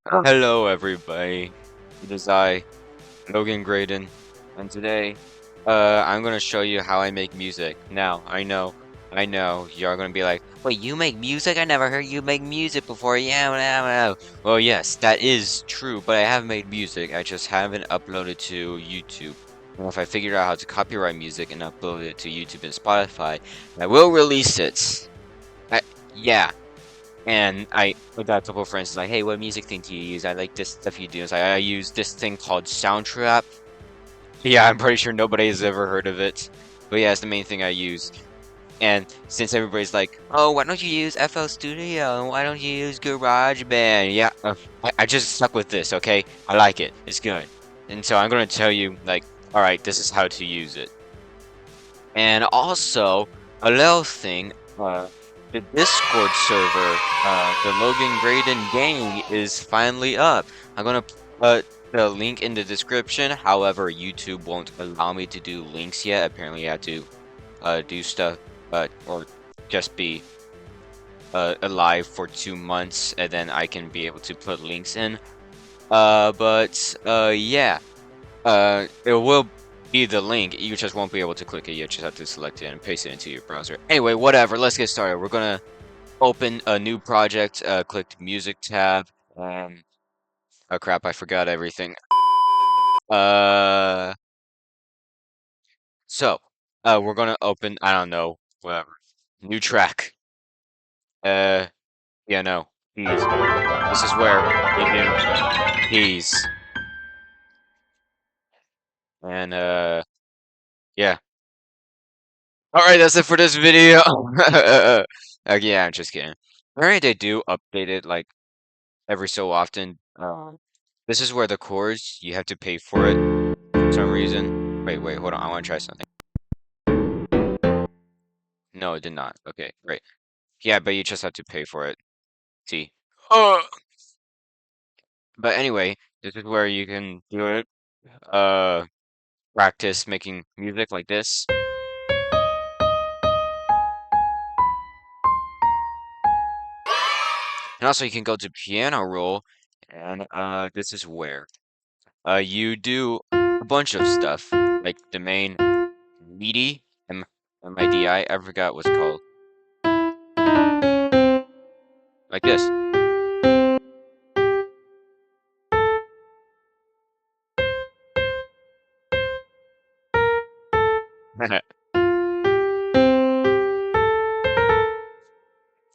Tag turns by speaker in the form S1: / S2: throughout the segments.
S1: Hello, everybody. It is I, Logan Graydon, and today, I'm gonna show you how I make music. Now, I know, you're gonna be like, "Wait, you make music? I never heard you make music before." Yeah, well, well, yes, that is true, but I have made music. I just haven't uploaded to YouTube. And if I figured out how to copyright music and upload it to YouTube and Spotify, I will release it. I, yeah. And I got a couple of friends like, hey, what music thing do you use? I like this stuff you do. It's like, I use this thing called soundtrap. Yeah, I'm pretty sure nobody has ever heard of it. But yeah, it's the main thing I use. And since everybody's like, oh, why don't you use FL Studio? Why don't you use GarageBand? Yeah, I just stuck with this, okay? I like it. It's good. And so I'm going to tell you, like, all right, this is how to use it. And also, a little thing, the Discord server, the Logan Graydon gang is finally up. I'm gonna put the link in the description. However, YouTube won't allow me to do links yet. Apparently, I have to do stuff, or just be alive for 2 months, and then I can be able to put links in. Yeah. It will be the link. You just won't be able to click it. You just have to select it and paste it into your browser. Anyway, whatever. Let's get started. We're gonna open a new project. Click the music tab. Oh crap! I forgot everything. Uh, so, we're gonna open. I don't know. Whatever. New track. Uh, yeah, no. Keys. This is where you do keys. And yeah. All right, that's it for this video. Yeah, I'm just kidding. Alright, they do update it like every so often. This is where the chords you have to pay for it for some reason. Wait, hold on. I want to try something. No, it did not. Okay, great. Yeah, but you just have to pay for it. See. Oh. But anyway, this is where you can do it. Uh, Practice making music like this. And also you can go to piano roll, and this is where you do a bunch of stuff like the main MIDI, M-I-D-I, I forgot what's it called. Like this.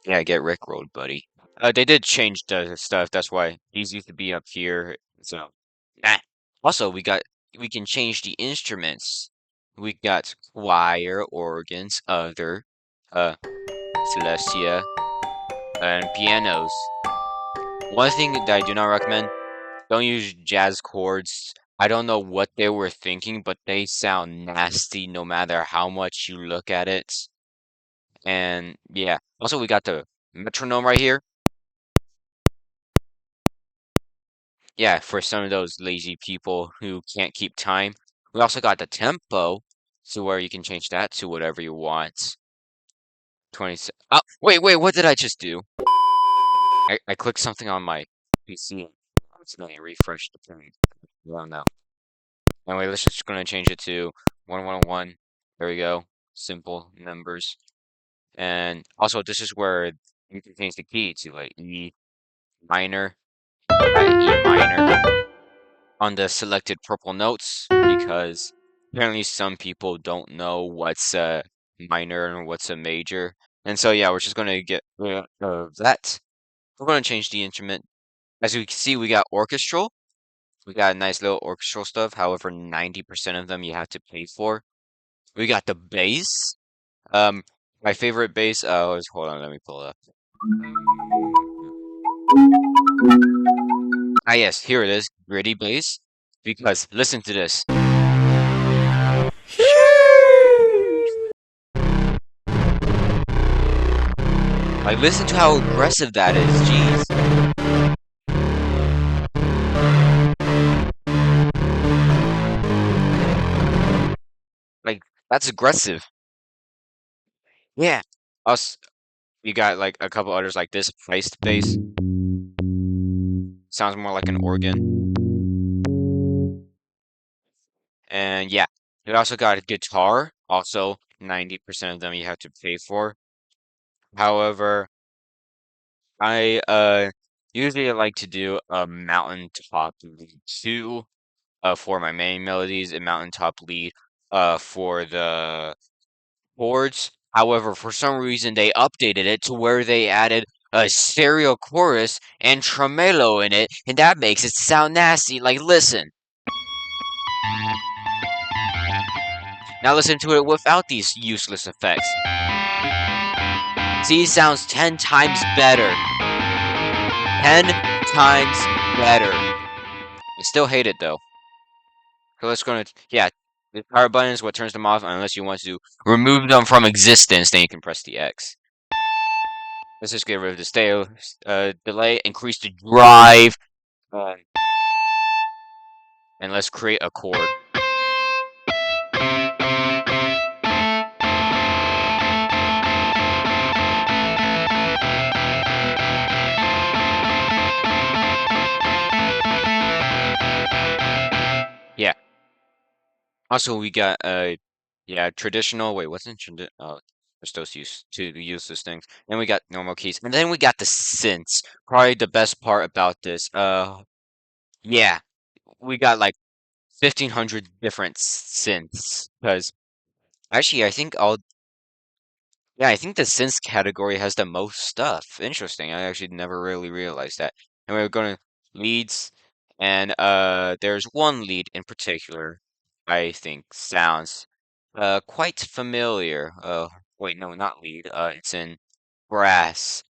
S1: Yeah, get rickrolled, buddy. They did change the stuff. That's why these used to be up here. So, nah. Also, we can change the instruments. We got choir, organs, other, uh, celestia, and pianos. One thing that I do not recommend, don't use jazz chords. I don't know what they were thinking, but they sound nasty no matter how much you look at it. And yeah, also we got the metronome right here. Yeah, for some of those lazy people who can't keep time. We also got the tempo, so where you can change that to whatever you want. 20. Oh, wait, what did I just do? I clicked something on my PC. It's going to refresh the page. Well, no. Anyway, let's just gonna change it to 1101. There we go. Simple numbers. And also, this is where you can change the key to like E minor, E minor on the selected purple notes because apparently some people don't know what's a minor and what's a major. And so, yeah, we're just gonna get rid of that. We're gonna change the instrument. As you can see, we got orchestral. We got nice little orchestral stuff. However, 90% of them you have to pay for. We got the bass. My favorite bass. Hold on, let me pull it up. Ah, yes, here it is. Gritty bass. Because listen to this. Like, listen to how aggressive that is. Jeez. Like, that's aggressive. Yeah. Us. You got like a couple others like this. Placed bass. Sounds more like an organ. And yeah, you also got a guitar. Also, 90% of them you have to pay for. However, I usually like to do a mountaintop lead too. For my main melodies, a mountaintop lead. For the chords. However, for some reason they updated it to where they added a stereo chorus and tremolo in it, and that makes it sound nasty. Like, listen. Now listen to it without these useless effects. See, it sounds 10 times better. 10 times better. I still hate it though. So let's go to, yeah, the power button is what turns them off unless you want to remove them from existence, then you can press the X. Let's just get rid of the delay, increase the drive, uh, and let's create a chord. Yeah. Also, we got yeah, traditional. Wait, what's in tradi oh, we're supposed to use these things. Then we got normal keys, and then we got the synths. Probably the best part about this. Yeah, we got like 1,500 different synths. Because actually, I think the synths category has the most stuff. Interesting. I actually never really realized that. And we're going to leads, and there's one lead in particular I think sounds quite familiar. Wait, no, not lead. It's in brass,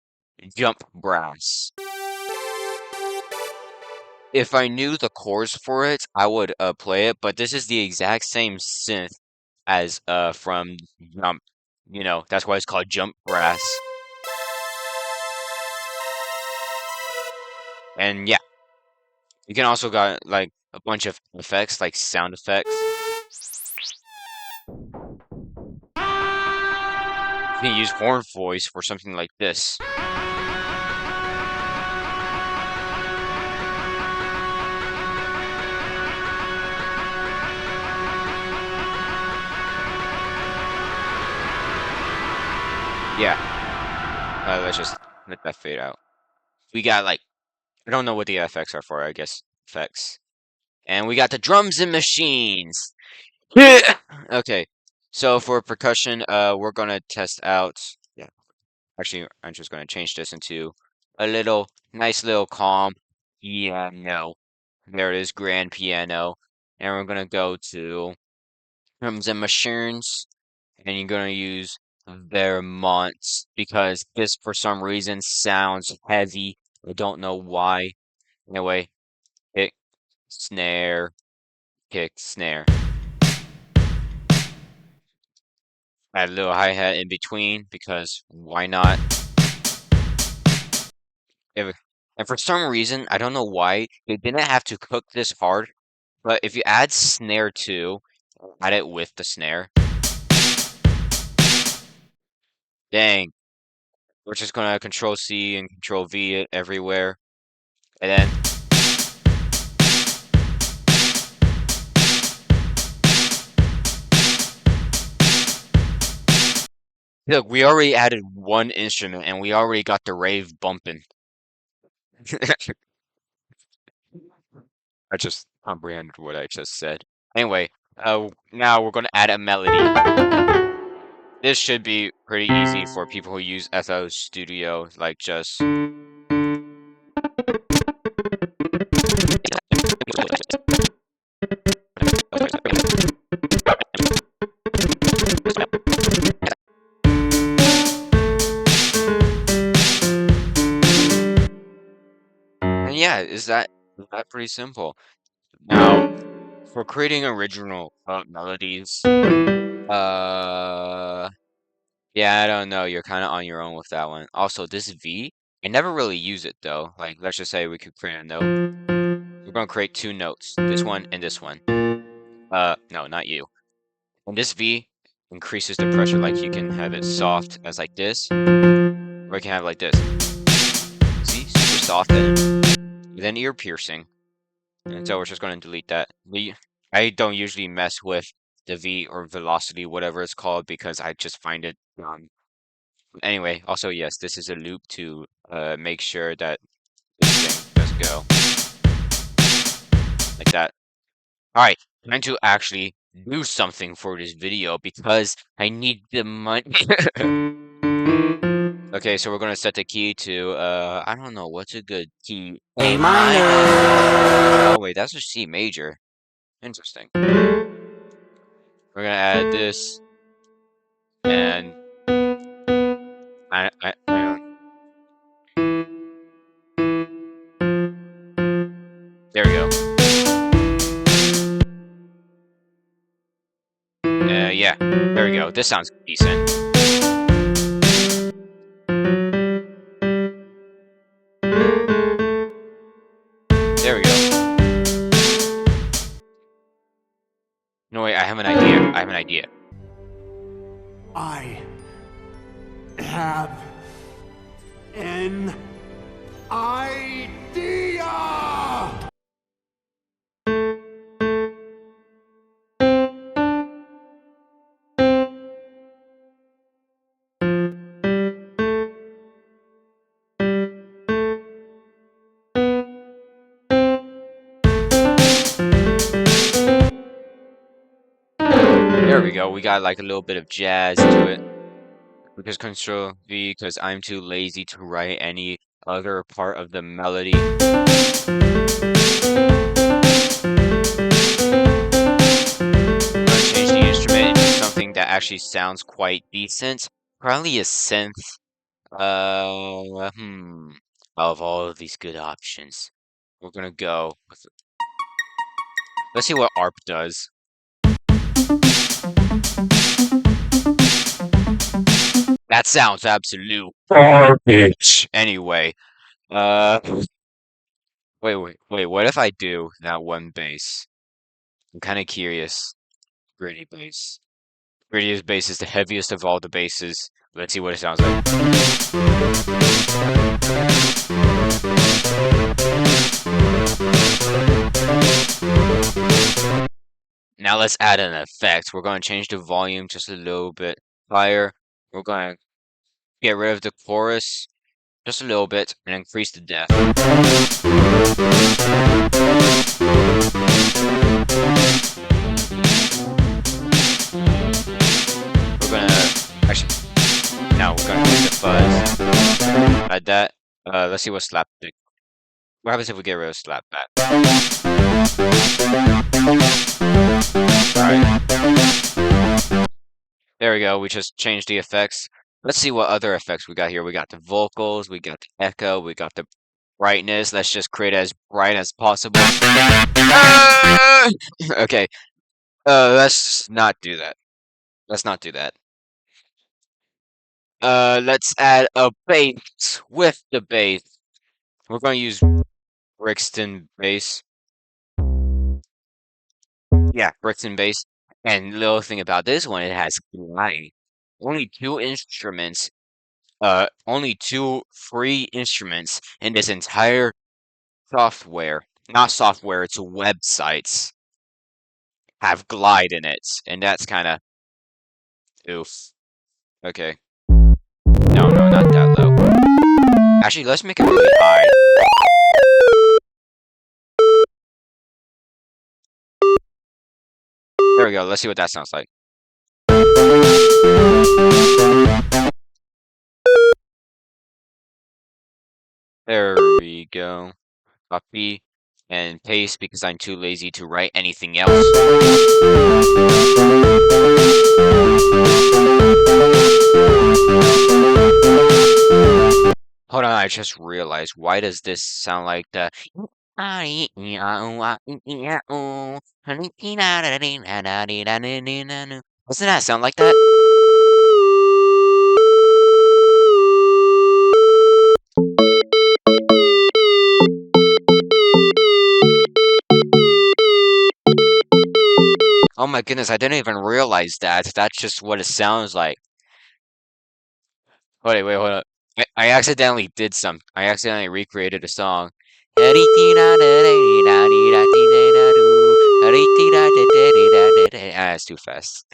S1: jump brass. If I knew the chords for it, I would play it, but this is the exact same synth as from Jump. You know, that's why it's called jump brass. And yeah, you can also got like a bunch of effects, like sound effects. You can use horn voice for something like this. Yeah, let's just let that fade out. We got like, I don't know what the effects are for, I guess effects. And we got the drums and machines. Okay, so for percussion, we're gonna test out. Yeah, actually, I'm just gonna change this into a little nice little calm piano. There it is, grand piano, and we're gonna go to drums and machines, and you're gonna use Vermont because this for some reason sounds heavy. I don't know why. Anyway, kick, snare, kick, snare. Add a little hi-hat in between because why not? If, and for some reason, I don't know why, they didn't have to cook this hard, but if you add snare too, add it with the snare. Dang, we're just gonna control C and control V it everywhere. And then look, we already added one instrument and we already got the rave bumping. I just comprehended what I just said. Anyway, now we're gonna add a melody. This should be pretty easy for people who use FL Studio, like just and yeah, is that pretty simple? Now, for creating original melodies, yeah, I don't know. You're kind of on your own with that one. Also, this V, I never really use it though. Like, let's just say we could create a note. We're gonna create two notes, this one and this one. No, not you. And this V increases the pressure. Like, you can have it soft as like this, or you can have it like this. See, super soft. And with an ear piercing. And so we're just going to delete that. I don't usually mess with the V or velocity, whatever it's called, because I just find it anyway. Also, yes, this is a loop to make sure that this thing does go like that. All right, time to actually do something for this video because I need the money. Okay, so we're gonna set the key to I don't know what's a good key. A minor. Oh wait, that's a C major. Interesting. We're gonna add this and there we go. Yeah, there we go. This sounds decent. There we go. No wait, I have an idea. I have an idea.
S2: I have an idea!
S1: There we go. We got like a little bit of jazz to it. We just Control V because I'm too lazy to write any other part of the melody. I'm gonna change the instrument into something that actually sounds quite decent. Probably a synth. Of all of these good options, we're gonna go with. Let's see what ARP does. That sounds absolute garbage. Anyway, uh, wait. What if I do that one bass? I'm kind of curious. Gritty bass. Grittiest bass is the heaviest of all the basses. Let's see what it sounds like. Now let's add an effect. We're going to change the volume just a little bit higher. We're going to get rid of the chorus just a little bit and increase the depth. We're gonna actually now we're gonna do the fuzz like that. Let's see what slapstick. What happens if we get rid of slapback? Alright. There we go. We just changed the effects. Let's see what other effects we got here. We got the vocals, we got the echo, we got the brightness. Let's just create as bright as possible. Okay. Let's not do that. Let's not do that. Let's add a bass with the bass. We're going to use Brixton bass. Yeah, Brixton bass. And little thing about this one, it has glide. Only two instruments, only two free instruments in this entire software. Not software, it's websites have glide in it. And that's kind of oof. Okay. No, not that low. Actually, let's make it really high. There we go. Let's see what that sounds like. There we go. Copy and paste because I'm too lazy to write anything else. Hold on, I just realized. Why does this sound like the doesn't that sound like that? Oh my goodness, I didn't even realize that. That's just what it sounds like. Wait, hold up. I accidentally did some. I accidentally recreated a song. Ah, it's too fast.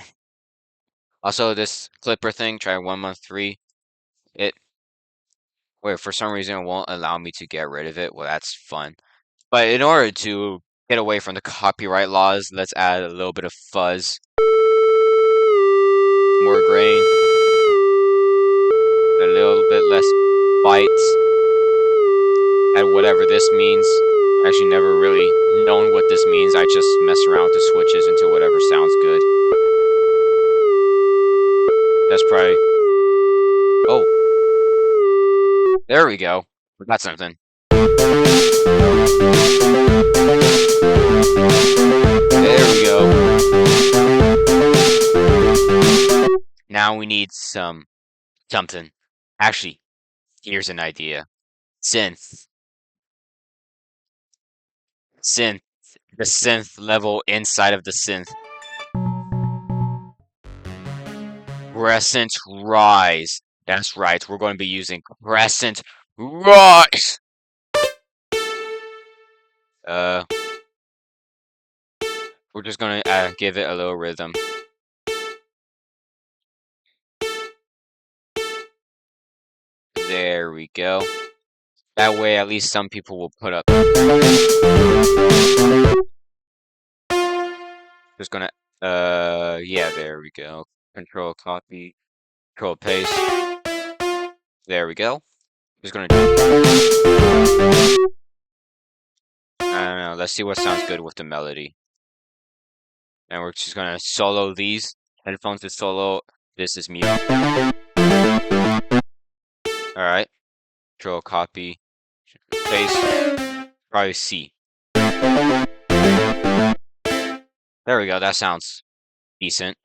S1: Also, this clipper thing, try 113. It Wait, for some reason it won't allow me to get rid of it. Well, that's fun. But in order to get away from the copyright laws, let's add a little bit of fuzz, more grain, a little bit less bytes, and whatever this means. I actually never really known what this means. I just mess around with the switches until whatever sounds good. That's probably. Oh, there we go. We got something. There we go. Now we need something. Actually, here's an idea. Synth. Synth. The synth level inside of the synth. Crescent Rise. That's right, we're going to be using Crescent Rise. Uh, we're just gonna give it a little rhythm. There we go. That way, at least some people will put up. Just gonna, yeah, there we go. Control copy, control paste. There we go. Just gonna, I don't know. Let's see what sounds good with the melody. And we're just gonna solo these. Headphones is solo. This is mute. Alright. Control copy. Paste. Probably C. There we go. That sounds decent.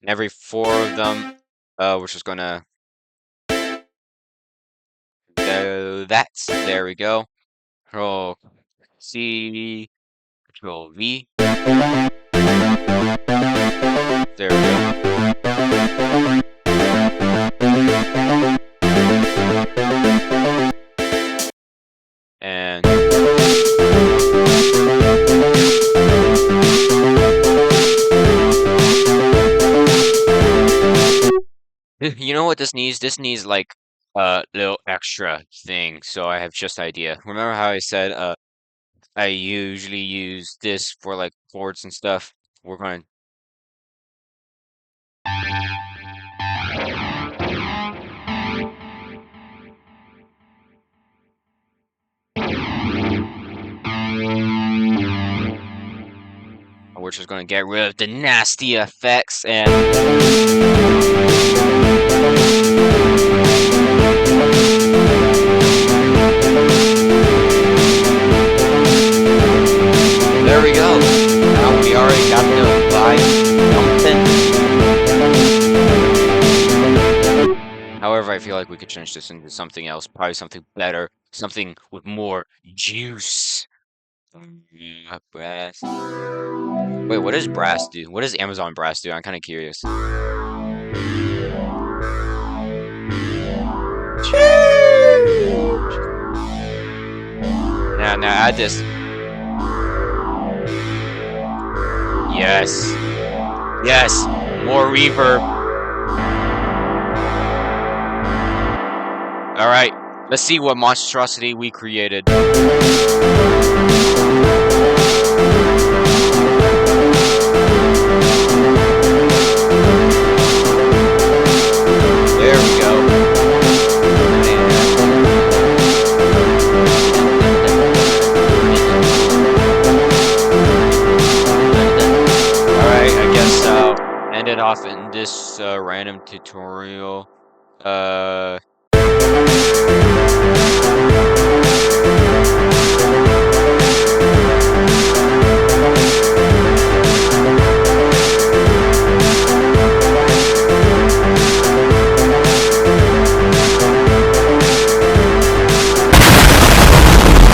S1: And every 4 of them, we're just gonna do that. There we go. Control C. Control V. There we go. And you know what this needs? This needs like a little extra thing. So I have just idea. Remember how I said I usually use this for like chords and stuff? We're going we're just going to get rid of the nasty effects and there we go. Now we already got the vibe something. However, I feel like we could change this into something else, probably something better, something with more juice. Brass. Wait, what does brass do? What does Amazon brass do? I'm kind of curious. Now add this. Yes. Yes. More reverb. Alright. Let's see what monstrosity we created. There we go. Alright, I guess I'll end it off in this random tutorial.